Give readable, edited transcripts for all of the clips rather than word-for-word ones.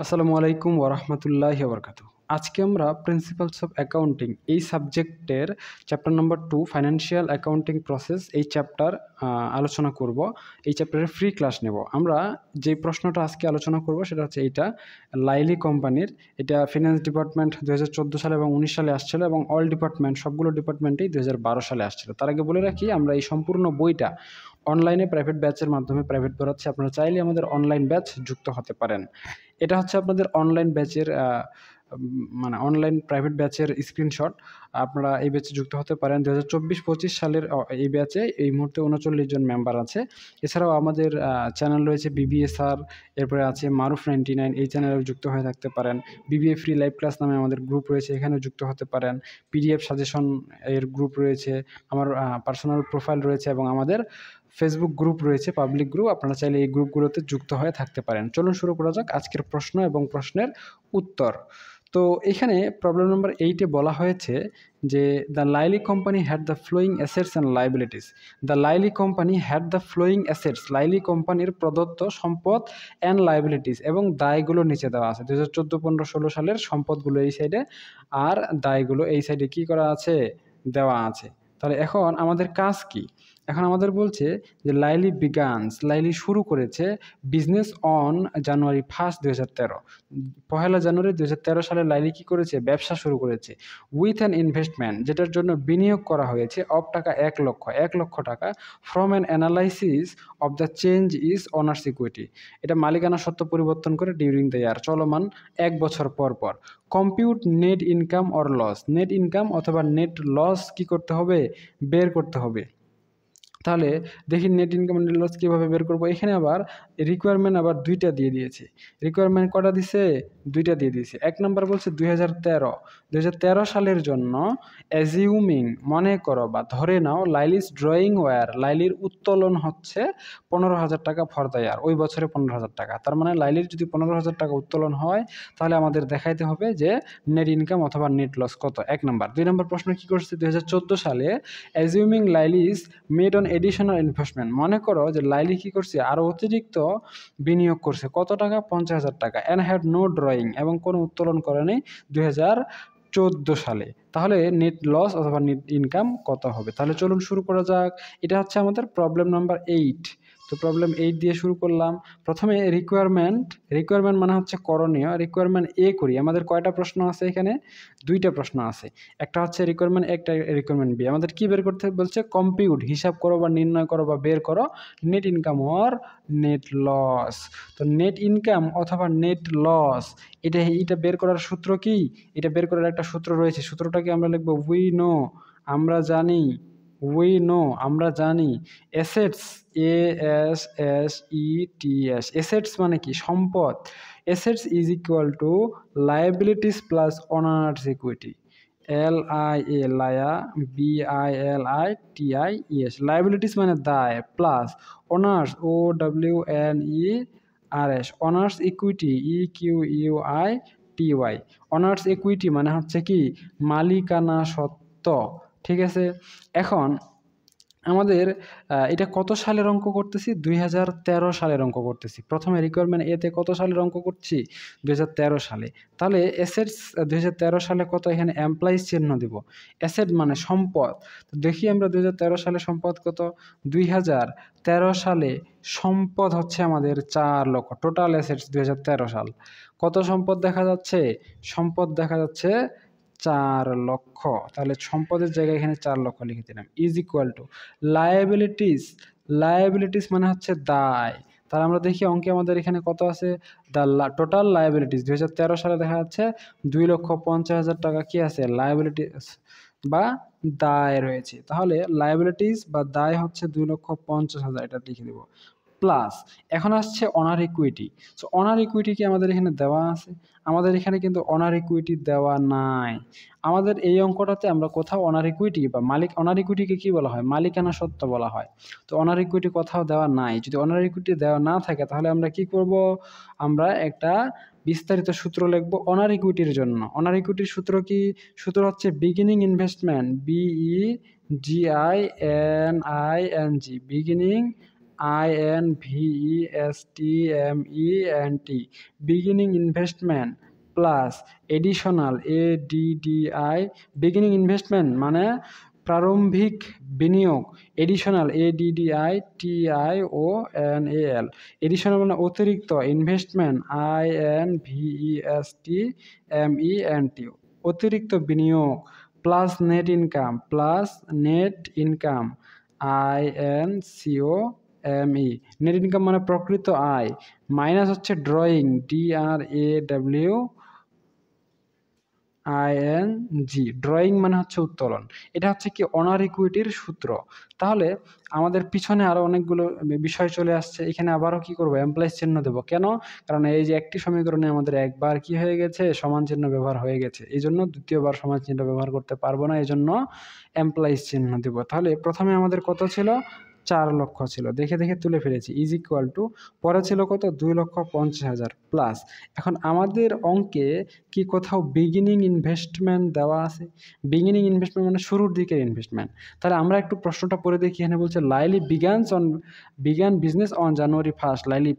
আসসালামু আলাইকুম ওরহমতুল্লাহি ওবরকাতু। আজকে আমরা প্রিন্সিপালস অফ অ্যাকাউন্টিং এই সাবজেক্টের চ্যাপ্টার নম্বর 2 ফাইন্যান্সিয়াল অ্যাকাউন্টিং প্রসেস এই চ্যাপ্টার আলোচনা করব। এই চ্যাপ্টারের ফ্রি ক্লাস নেব। আমরা যে প্রশ্নটা আজকে আলোচনা করব সেটা হচ্ছে এইটা, লাইলি কোম্পানির। এটা ফিনান্স ডিপার্টমেন্ট 2014 সালে এবং 19 সালে আসছিল এবং অল ডিপার্টমেন্ট সবগুলো ডিপার্টমেন্টেই 2012 সালে আসছিল। তার আগে বলে রাখি, আমরা এই সম্পূর্ণ বইটা অনলাইনে প্রাইভেট ব্যাচের মাধ্যমে প্রাইভেট পড়াচ্ছি। আপনারা চাইলে আমাদের অনলাইন ব্যাচ যুক্ত হতে পারেন। এটা হচ্ছে আপনাদের অনলাইন ব্যাচের মানে অনলাইন প্রাইভেট ব্যাচের স্ক্রিনশট। আপনারা এই ব্যাচে যুক্ত হতে পারেন। 2024-25 সালের এই ব্যাচে এই মুহূর্তে 39 জন মেম্বার আছে। এছাড়াও আমাদের চ্যানেল রয়েছে বিবিএ স্যার, এরপরে আছে মারুফ 99, এই চ্যানেলেও যুক্ত হয়ে থাকতে পারেন। বিবিএ ফ্রি লাইভ ক্লাস নামে আমাদের গ্রুপ রয়েছে, এখানেও যুক্ত হতে পারেন। পিডিএফ সাজেশন এর গ্রুপ রয়েছে, আমার পার্সোনাল প্রোফাইল রয়েছে এবং আমাদের ফেসবুক গ্রুপ রয়েছে, পাবলিক গ্রুপ। আপনারা চাইলে এই গ্রুপগুলোতে যুক্ত হয়ে থাকতে পারেন। চলুন শুরু করা যাক আজকের প্রশ্ন এবং প্রশ্নের উত্তর। তো এখানে প্রবলেম নাম্বার 8-এ বলা হয়েছে যে the Laili company had the following assets and liabilities. The Laili company had the following assets, Laili কোম্পানির প্রদত্ত সম্পদ, অ্যান্ড লাইবিলিটিস, এবং দায়গুলো নিচে দেওয়া আছে। 2014-15-16 সালের সম্পদগুলো এই সাইডে আর দায়গুলো এই সাইডে কি করা আছে, দেওয়া আছে। তাহলে এখন আমাদের কাজ কি? এখন আমাদের বলছে যে লাইলি বিগানস, লাইলি শুরু করেছে বিজনেস অন জানুয়ারি 1, 2013। পহেলা জানুয়ারি 2013 সালে লাইলি কি করেছে, ব্যবসা শুরু করেছে। উইথ অ্যান ইনভেস্টমেন্ট, যেটার জন্য বিনিয়োগ করা হয়েছে, অফ টাকা 1 লক্ষ টাকা। From an analysis of the change is honours equity, এটা মালিকানা সত্ত্ব পরিবর্তন করে ডিউরিং দ্য ইয়ার, চলমান 1 বছর পর পর। Compute net income or loss, net income অথবা নেট লস কি করতে হবে, বের করতে হবে। তাহলে দেখি নেট ইনকাম নেট লস কীভাবে বের করবো। এখানে আবার রিকোয়ারমেন্ট আবার 2টা দিয়ে দিয়েছে। রিকোয়ারমেন্ট কটা দিছে, 2টা দিয়ে দিয়েছে। 1 নম্বর বলছে 2013 সালের জন্য অ্যাজিউমিং, মনে করো বা ধরে নাও, লাইলিস ড্রয়িং ওয়্যার, লাইলির উত্তোলন হচ্ছে 15,000 টাকা ফর দ্য ইয়ার, ওই বছরে 15,000 টাকা। তার মানে লাইলির যদি 15,000 টাকা উত্তোলন হয় তাহলে আমাদের দেখাইতে হবে যে নেট ইনকাম অথবা নেট লস কত, 1 নম্বর। 2 নম্বর প্রশ্ন কি করছে, 2014 সালে অ্যাজিউমিং লাইলিস মেড অন এডিশনাল ইনভেস্টমেন্ট, মনে করো যে লাইলি কি করছে, আরও অতিরিক্ত বিনিয়োগ করছে, কত টাকা, 50,000 টাকা। অ্যান্ড হ্যাড নো ড্রয়িং, এবং কোনো উত্তোলন করেনি 2014 সালে। তাহলে নেট লস অথবা নেট ইনকাম কত হবে? তাহলে চলুন শুরু করা যাক। এটা হচ্ছে আমাদের প্রবলেম নাম্বার 8। তো প্রবলেম 8 দিয়ে শুরু করলাম। প্রথমে রিকোয়ারমেন্ট মানে হচ্ছে করণীয়। রিকোয়ারমেন্ট এ করি। আমাদের কয়টা প্রশ্ন আছে এখানে, 2টা প্রশ্ন আছে। একটা হচ্ছে রিকোয়ারমেন্ট, একটা রিকোয়ারমেন্ট বি। আমাদের কি বের করতে বলছে, কম্পিউট, হিসাব করো বা নির্ণয় করো বা বের করো, net income or net loss. তো নেট ইনকাম অথবা নেট লস, এটা বের করার সূত্র কি, এটা বের করার একটা সূত্র রয়েছে। সূত্রটাকে আমরা লিখবো উই নো, আমরা জানি, উই নো, আমরা জানি। অ্যাসেটস, ASSETS, অ্যাসেটস মানে কি, সম্পদ। Assets is equal to liabilities plus owner's equity. LIA, Laya, BILITIES, liabilities মানে দায়, plus honours, OWNERS, honours equity, EQUITY। Honours equity মানে হচ্ছে কি, মালিকানা সত্ত্ব। ঠিক আছে। এখন আমাদের এটা কত সালের অঙ্ক করতেছি, 2013 সালের অঙ্ক করতেছি। প্রথমে রিকোয়ারমেন্ট এতে কত সালের অঙ্ক করছি, 2013 সালে। তাহলে অ্যাসেটস 2013 সালে কত, এখানে এমপ্লয়িজ চিহ্ন দিব। অ্যাসেট মানে সম্পদ। তো দেখি আমরা 2013 সালে সম্পদ কত, 2013 সালে সম্পদ হচ্ছে আমাদের 4 লক্ষ। টোটাল অ্যাসেটস 2013 সাল, কত সম্পদ দেখা যাচ্ছে, সম্পদ দেখা যাচ্ছে 4 লক্ষ। তাহলে সম্পদের জায়গায় এখানে 4 লক্ষ লিখে দিলাম। ইজ ইকুয়াল টু লায়াবিলিটিস মানে হচ্ছে দায়। তাহলে আমরা দেখি অঙ্কে আমাদের এখানে কত আছে, টোটাল লায়াবিলিটিস 2013 সালে দেখা যাচ্ছে 2,50,000 টাকা কি আছে, লায়াবিলিটিস বা দায় রয়েছে। তাহলে লায়াবিলিটিস বা দায় হচ্ছে 2,50,000, এটা লিখে দেব। প্লাস এখন আসছে honour equity. So honour equity কি আমাদের এখানে দেওয়া আছে, আমাদের এখানে কিন্তু অনার ইকুইটি দেওয়া নাই। আমাদের এই অঙ্কটাতে আমরা কোথাও অনার ইকুইটি বা অনার ইকুইটিকে কি বলা হয়, মালিকানা সত্ত্ব বলা হয়। তো অনার ইকুইটি কোথাও দেওয়া নাই। যদি অনার ইকুইটি দেওয়া না থাকে তাহলে আমরা কি করব, আমরা একটা বিস্তারিত সূত্র লিখব অনার ইকুইটির জন্য। অনার ইকুইটির সূত্র কি, সূত্র হচ্ছে beginning investment, BEGINING, beginning INVESTMENT, beginning investment plus additional ADDI, beginning investment মানে প্রারম্ভিক বিনিয়োগ, এডিশনাল ADDITIONAL, এডিশনাল মানে অতিরিক্ত, ইনভেস্টমেন্ট INVESTMENT, অতিরিক্ত বিনিয়োগ, plus net income, INCOME, net income মানে প্রকৃত আয়, মাইনাস হচ্ছে ড্রয়িং, DRAWING, ড্রয়িং মানে হচ্ছে উত্তোলন। এটা হচ্ছে কি অনার ইকুইটির সূত্র। তাহলে আমাদের পিছনে আরো অনেকগুলো বিষয় চলে আসছে, এখানে আবারও কি করব, এমপ্লয়েজ চিহ্ন দেব। কেন? কারণ এই যে একটি সমীকরণে আমাদের একবার কি হয়ে গেছে, সমান চিহ্ন ব্যবহার হয়ে গেছে, এই জন্য দ্বিতীয়বার সমান চিহ্ন ব্যবহার করতে পারবো না, এই জন্য এমপ্লয়েজ চিহ্ন দেব। তাহলে প্রথমে আমাদের কত ছিল, 4 লক্ষ ছিল, দেখে দেখে তুলে ফেলেছি, ইজ ইকুয়াল টু, পরে ছিল কত, 2,50,000 প্লাস। এখন আমাদের অঙ্কে কি কোথাও বিগিনিং ইনভেস্টমেন্ট দেওয়া আছে? বিগিনিং ইনভেস্টমেন্ট মানে শুরুর দিকের ইনভেস্টমেন্ট। তাহলে আমরা একটু প্রশ্নটা পড়ে দেখি, এখানে বলছে Laili began business on January 1st, Laili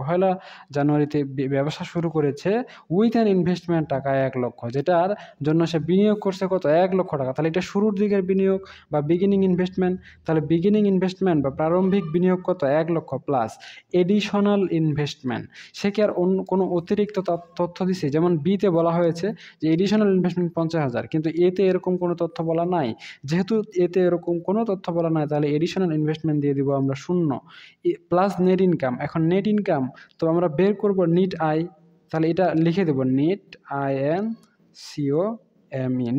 1 জানুয়ারিতে ব্যবসা শুরু করেছে উইথ অ্যান ইনভেস্টমেন্ট টাকা 1 লক্ষ, যেটার জন্য সে বিনিয়োগ করছে কত, 1 লক্ষ টাকা। তাহলে এটা শুরুর দিকের বিনিয়োগ বা বিগিনিং ইনভেস্টমেন্ট। তাহলে বিগিনিং ইনভেস্টমেন্ট বা প্রারম্ভিক বিনিয়োগ কত, 1 লক্ষ প্লাস এডিশনাল ইনভেস্টমেন্ট। সে কি আর অন্য কোনো অতিরিক্ত তথ্য দিছে? যেমন বিতে বলা হয়েছে যে এডিশনাল ইনভেস্টমেন্ট 50,000, কিন্তু এতে এরকম কোনো তথ্য বলা নাই। যেহেতু এতে এরকম কোনো তথ্য বলা নাই, তাহলে এডিশনাল ইনভেস্টমেন্ট দিয়ে দিব আমরা 0 প্লাস নেট ইনকাম। এখন নেট ইনকাম তো আমরা বের করব নিট আই, তাহলে এটা লিখে দেব নিট INCOME,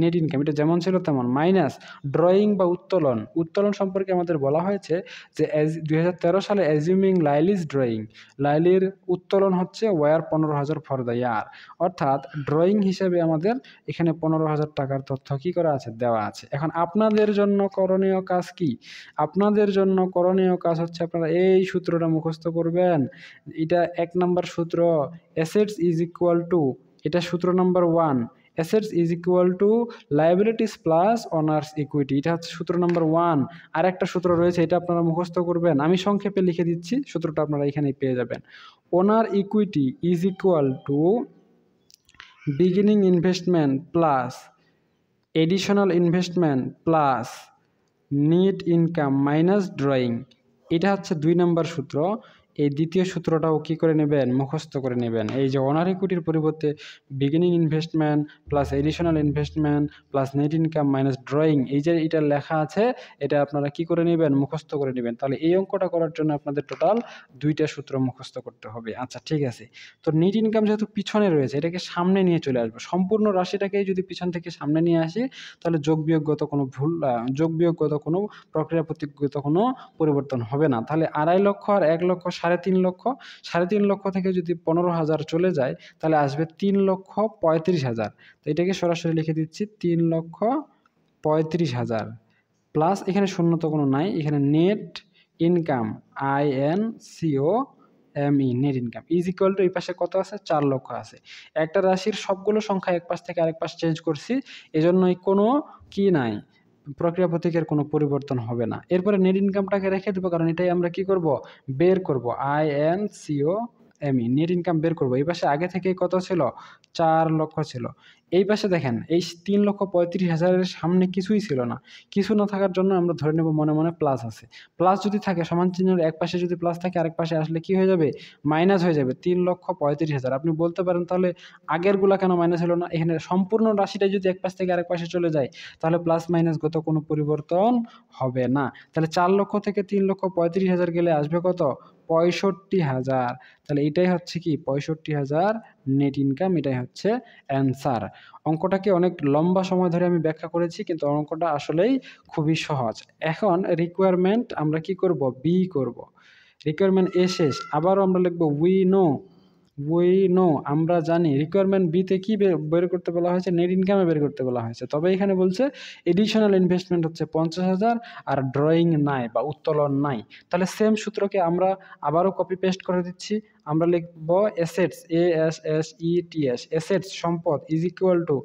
নেট ইনকাম, এটা যেমন ছিল তেমন, মাইনাস ড্রয়িং বা উত্তোলন। উত্তোলন সম্পর্কে আমাদের বলা হয়েছে যে 2013 সালে অ্যাজিউমিং লাইলিজ ড্রয়িং, লাইলির উত্তোলন হচ্ছে ওয়ার 15,000 ফর দ্য ইয়ার, অর্থাৎ ড্রয়িং হিসেবে আমাদের এখানে 15,000 টাকার তথ্য কি করা আছে, দেওয়া আছে। এখন আপনাদের জন্য করণীয় কাজ কি? আপনাদের জন্য করণীয় কাজ হচ্ছে আপনারা এই সূত্রটা মুখস্থ করবেন। এটা 1 নাম্বার সূত্র, অ্যাসেটস ইজ ইকুয়াল টু, এটা সূত্র number 1, assets is equal to liabilities plus owner's equity, এটা হচ্ছে সূত্র নাম্বার 1। আর একটা সূত্র রয়েছে, এটা আপনারা মুখস্থ করবেন, আমি সংক্ষেপে লিখে দিচ্ছি, সূত্রটা আপনারা এখানেই পেয়ে যাবেন। Owner equity is equal to beginning investment plus additional investment plus net income minus drawing, এটা হচ্ছে 2 নাম্বার সূত্র। এই দ্বিতীয় সূত্রটাও কি করে নেবেন, মুখস্থ করে নেবেন। এই যে অনার ইকুইটির পরিবর্তে beginning investment plus additional investment plus net income minus drawing, এই যে এটা লেখা আছে, এটা আপনারা কি করে নেবেন, মুখস্থ করে নেবেন। তাহলে এই অঙ্কটা করার জন্য আপনাদের টোটাল 2টা সূত্র মুখস্থ করতে হবে। আচ্ছা ঠিক আছে, তো নেট ইনকাম যেহেতু পিছনে রয়েছে, এটাকে সামনে নিয়ে চলে আসবো। সম্পূর্ণ রাশিটাকেই যদি পিছন থেকে সামনে নিয়ে আসি, তাহলে যোগ বিয়োগগত কোনো প্রক্রিয়া প্রতিগত কোনো পরিবর্তন হবে না। তাহলে 2.5 লক্ষ আর 1 লক্ষ 3.5 লক্ষ, 3.5 লক্ষ থেকে যদি 15,000 চলে যায়, তাহলে আসবে 3,35,000। তো এটাকে সরাসরি লিখে দিচ্ছি 3,35,000 প্লাস, এখানে শূন্য তো কোনো নাই, এখানে net income INCOME, net income is equal two, এই পাশে কত আছে, 4 লক্ষ আছে। একটা রাশির সবগুলো সংখ্যা এক পাশ থেকে আরেক পাশ চেঞ্জ করছি, এজন্যই কোনো কি নাই, প্রক্রিয়া প্রতীকের কোনো পরিবর্তন হবে না। এরপরে নেট ইনকামটাকে রেখে দেবো, কারণ এটাই আমরা কি করব, বের করব, INCOME, নেট ইনকাম বের করব। এই পাশে আগে থেকেই কত ছিল, 4 লক্ষ ছিল। এই পাশে দেখেন, এই 3,35,000-এর সামনে কিছুই ছিল না, কিছু না থাকার জন্য আমরা ধরে নেব মনে মনে প্লাস আছে। প্লাস যদি থাকে, সমান চিহ্নের এক পাশে যদি প্লাস থাকে, আরেক পাশে আসলে কি হয়ে যাবে, মাইনাস হয়ে যাবে, 3,35,000। আপনি বলতে পারেন তাহলে আগেরগুলা কেন মাইনাস হলো না? এখানে সম্পূর্ণ রাশিটা যদি এক পাশ থেকে আরেক পাশে চলে যায়, তাহলে প্লাস মাইনাস গত কোনো পরিবর্তন হবে না। তাহলে 4 লক্ষ থেকে 3,35,000 গেলে আসবে কত, 65,000। তাহলে এটাই হচ্ছে কি 65,000 নেট ইনকাম, এটাই হচ্ছে অ্যান্সার। অঙ্কটাকে অনেক লম্বা সময় ধরে আমি ব্যাখ্যা করেছি, কিন্তু অঙ্কটা আসলেই খুবই সহজ। এখন রিকোয়ারমেন্ট আমরা কি করব, বি করব। রিকোয়ারমেন্ট এ শেষ, আবারও আমরা লিখব উই নো, আমরা জানি। রিকোয়ারমেন্ট বিতে কি বের করতে বলা হয়েছে, নেট ইনকামে বের করতে বলা হয়েছে। তবে এখানে বলছে এডিশনাল ইনভেস্টমেন্ট হচ্ছে 50,000 আর ড্রয়িং নাই বা উত্তোলন নাই। তাহলে সেম সূত্রকে আমরা আবারও কপি পেস্ট করে দিচ্ছি, আমরা লিখব অ্যাসেটস, ASSETS, অ্যাসেটস সম্পদ is equal to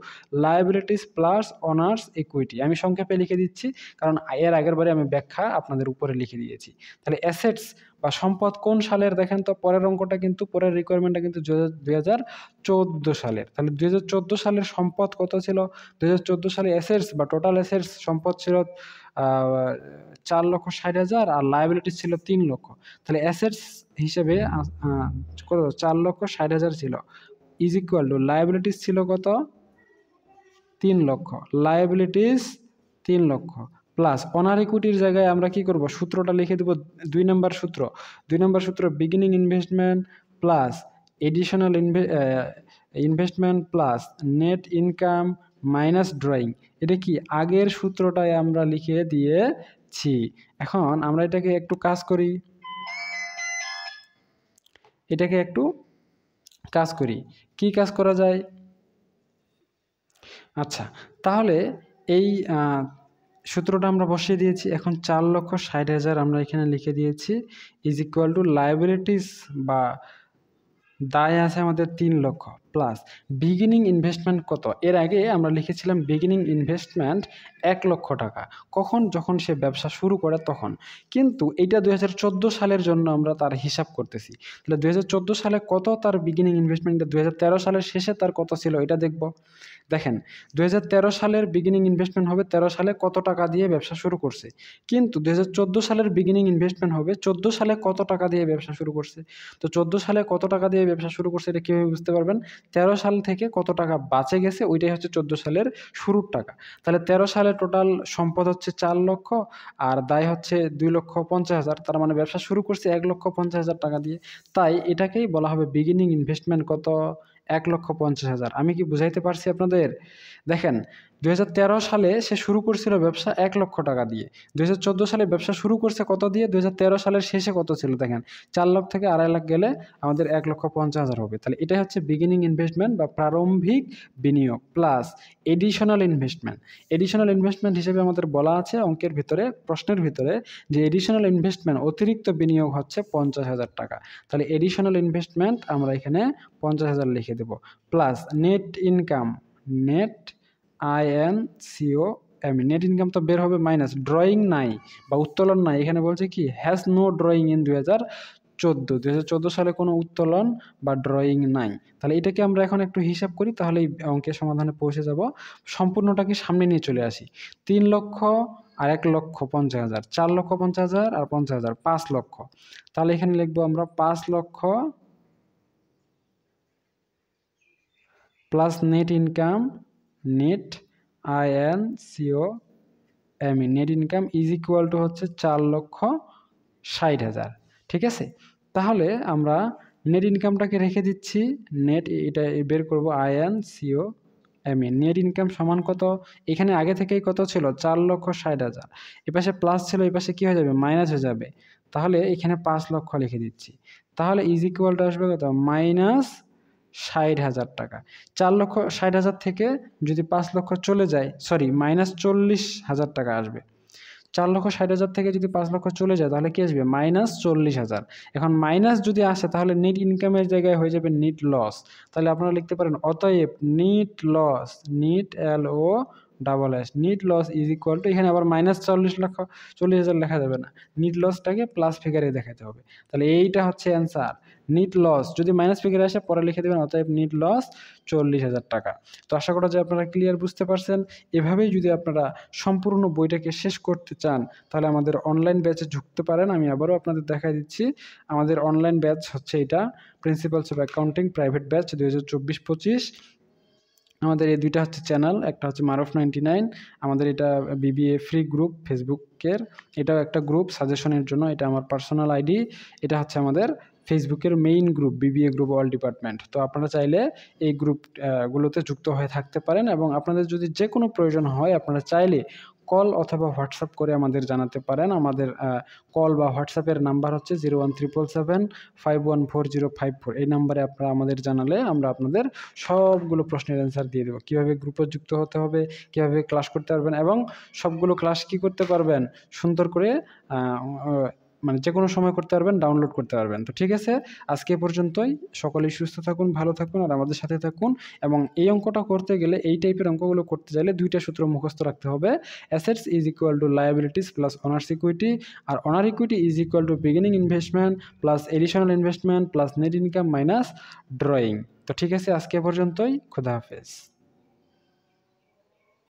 liabilities plus owner's equity. আমি সংক্ষেপে লিখে দিচ্ছি কারণ এর আগের বারে আমি ব্যাখ্যা আপনাদের উপরে লিখে দিয়েছি। তাহলে অ্যাসেটস বা সম্পদ কোন সালের দেখেন তো, পরের অঙ্কটা কিন্তু পরের রিকোয়ারমেন্টটা কিন্তু 2014 সালের। তাহলে 2014 সালের সম্পদ কত ছিল? 2014 সালে অ্যাসেটস বা টোটাল অ্যাসেটস সম্পদ ছিল 4,60,000 আর লায়াবিলিটিস ছিল 3 লক্ষ। তাহলে অ্যাসেটস হিসেবে কত 4,60,000 ছিল, ইজ ইকুয়াল টু লায়াবিলিটিস ছিল কত? 3 লক্ষ। লায়াবিলিটিস 3 লক্ষ প্লাস অনার ইকুইটির জায়গায় আমরা কি করব? সূত্রটা লিখে দেব 2 নম্বর সূত্র। 2 নম্বর সূত্র beginning investment plus additional investment plus net income minus drawing. এটা কি আগের সূত্রটাই আমরা লিখে দিয়েছি। এখন আমরা এটাকে একটু কাজ করি, কি কাজ করা যায়? আচ্ছা, তাহলে এই সূত্রটা আমরা বসিয়ে দিয়েছি। এখন 4,60,000 আমরা এখানে লিখে দিয়েছি ইজ ইকুয়াল টু লায়াবিলিটিস বা দায় আছে আমাদের 3 লক্ষ প্লাস বিগিনিং ইনভেস্টমেন্ট কত? এর আগে আমরা লিখেছিলাম বিগিনিং ইনভেস্টমেন্ট 1 লক্ষ টাকা। কখন? যখন সে ব্যবসা শুরু করে তখন। কিন্তু এইটা 2014 সালের জন্য আমরা তার হিসাব করতেছি। তাহলে 2014 সালে কত তার বিগিনিং ইনভেস্টমেন্ট, 2013 সালের শেষে তার কত ছিল এটা দেখব। দেখেন 2013 সালের বিগিনিং ইনভেস্টমেন্ট হবে 13 সালে কত টাকা দিয়ে ব্যবসা শুরু করছে, কিন্তু 2014 সালের বিগিনিং ইনভেস্টমেন্ট হবে 14 সালে কত টাকা দিয়ে ব্যবসা শুরু করছে। তো 14 সালে কত টাকা দিয়ে ব্যবসা শুরু করছে এটা কীভাবে বুঝতে পারবেন? 13 সাল থেকে কত টাকা বাঁচে গেছে ওইটাই হচ্ছে 14 সালের শুরুর টাকা। তাহলে 13 সালে টোটাল সম্পদ হচ্ছে 4 লক্ষ আর দায় হচ্ছে 2,50,000, তার মানে ব্যবসা শুরু করছে 1,50,000 টাকা দিয়ে। তাই এটাকেই বলা হবে বিগিনিং ইনভেস্টমেন্ট কত? 1,50,000। আমি কি বুঝাইতে পারছি আপনাদের? দেখেন 2013 সালে সে শুরু করছিল ব্যবসা 1 লক্ষ টাকা দিয়ে। 2014 সালে ব্যবসা শুরু করছে কত দিয়ে? 2013 সালের শেষে কত ছিল দেখেন, 4 লাখ থেকে 2.5 লাখ গেলে আমাদের 1,50,000 হবে। তাহলে এটাই হচ্ছে বিগিনিং ইনভেস্টমেন্ট বা প্রারম্ভিক বিনিয়োগ plus additional investment. Additional investment হিসেবে আমাদের বলা আছে অঙ্কের ভিতরে, প্রশ্নের ভিতরে, যে এডিশনাল ইনভেস্টমেন্ট অতিরিক্ত বিনিয়োগ হচ্ছে 50,000 টাকা। তাহলে এডিশনাল ইনভেস্টমেন্ট আমরা এখানে 50,000 লিখে দেব plus net income, net INCOM, net income তো বের হবে মাইনাস ড্রয়িং নাই বা উত্তোলন নাই। এখানে বলছে কি হ্যাজ নো ড্রয়িং ইন 2014 সালে কোনো উত্তোলন বা ড্রয়িং নাই। তাহলে এটাকে আমরা এখন একটু হিসাব করি, তাহলে এই অঙ্কের সমাধানে পৌঁছে যাব। সম্পূর্ণটাকে সামনে নিয়ে চলে আসি। 3 লক্ষ আর 1,50,000, 4,50,000 আর 50,000, 5 লক্ষ। তাহলে এখানে লিখবো আমরা 5 লক্ষ plus net income, net INCOM, net income is equal two হচ্ছে 4,60,000। ঠিক আছে, তাহলে আমরা নেট ইনকামটাকে রেখে দিচ্ছি, নেট এটা বের করব INCOM, নেট ইনকাম সমান কত? এখানে আগে থেকেই কত ছিল? 4,60,000। এপাশে প্লাস ছিল, এই পাশে কি হয়ে যাবে? মাইনাস হয়ে যাবে। তাহলে এখানে 5 লক্ষ লিখে দিচ্ছি। তাহলে ইজ ইকুয়াল টু আসবে কত? মাইনাস 60,000 টাকা। 4,60,000 থেকে যদি 5 লক্ষ চলে যায়, সরি মাইনাস 40,000 টাকা আসবে। 4,60,000 থেকে যদি 5 লক্ষ চলে যায় তাহলে কি আসবে? মাইনাস 40,000। এখন মাইনাস যদি আসে তাহলে নেট ইনকামের জায়গায় হয়ে যাবে নেট লস। তাহলে আপনারা লিখতে পারেন অতএব net loss, net LOSS, net loss is equal to, এখানে আবার মাইনাস 40,000 লেখা যাবে না, নেট লসটাকে প্লাস ফিগারে দেখাতে হবে। তাহলে এইটা হচ্ছে অ্যান্সার। নেট লস যদি মাইনাস ফিগারে আসে পরে লিখে দেবেন অতএব নেট লস 40,000 টাকা। তো আশা করা যায় আপনারা ক্লিয়ার বুঝতে পারছেন। এভাবেই যদি আপনারা সম্পূর্ণ বইটাকে শেষ করতে চান তাহলে আমাদের অনলাইন ব্যাচে ঢুকতে পারেন। আমি আবারও আপনাদের দেখাই দিচ্ছি, আমাদের অনলাইন ব্যাচ হচ্ছে এটা, principles of accounting private batch 2024-25। আমাদের এই দুইটা হচ্ছে চ্যানেল, একটা হচ্ছে মারুফ 99, আমাদের এটা BBA ফ্রি গ্রুপ ফেসবুকের, এটাও একটা গ্রুপ সাজেশনের জন্য, এটা আমার পার্সোনাল আইডি। এটা হচ্ছে আমাদের ফেসবুকের main group BBA group all department. তো আপনারা চাইলে এই গ্রুপগুলোতে যুক্ত হয়ে থাকতে পারেন এবং আপনাদের যদি যে কোনো প্রয়োজন হয় আপনারা চাইলে কল অথবা হোয়াটসঅ্যাপ করে আমাদের জানাতে পারেন। আমাদের কল বা হোয়াটসঅ্যাপের নাম্বার হচ্ছে 01777514054। এই নাম্বারে আপনারা আমাদের জানালে আমরা আপনাদের সবগুলো প্রশ্নের অ্যান্সার দিয়ে দেবো। কীভাবে গ্রুপে যুক্ত হতে হবে, কীভাবে ক্লাস করতে পারবেন এবং সবগুলো ক্লাস কি করতে পারবেন সুন্দর করে মানে যে কোনো সময় করতে পারবেন, ডাউনলোড করতে পারবেন। তো ঠিক আছে, আজকে পর্যন্তই। সকলেই সুস্থ থাকুন, ভালো থাকুন আর আমাদের সাথে থাকুন। এবং এই অঙ্কটা করতে গেলে, এই টাইপের অঙ্কগুলো করতে চাইলে দুইটা সূত্র মুখস্থ রাখতে হবে। Assets is equal to liabilities plus owner's equity, আর owner equity is equal to beginning investment plus additional investment plus net income minus drawing. তো ঠিক আছে, আজকে পর্যন্তই। খোদা হাফেজ।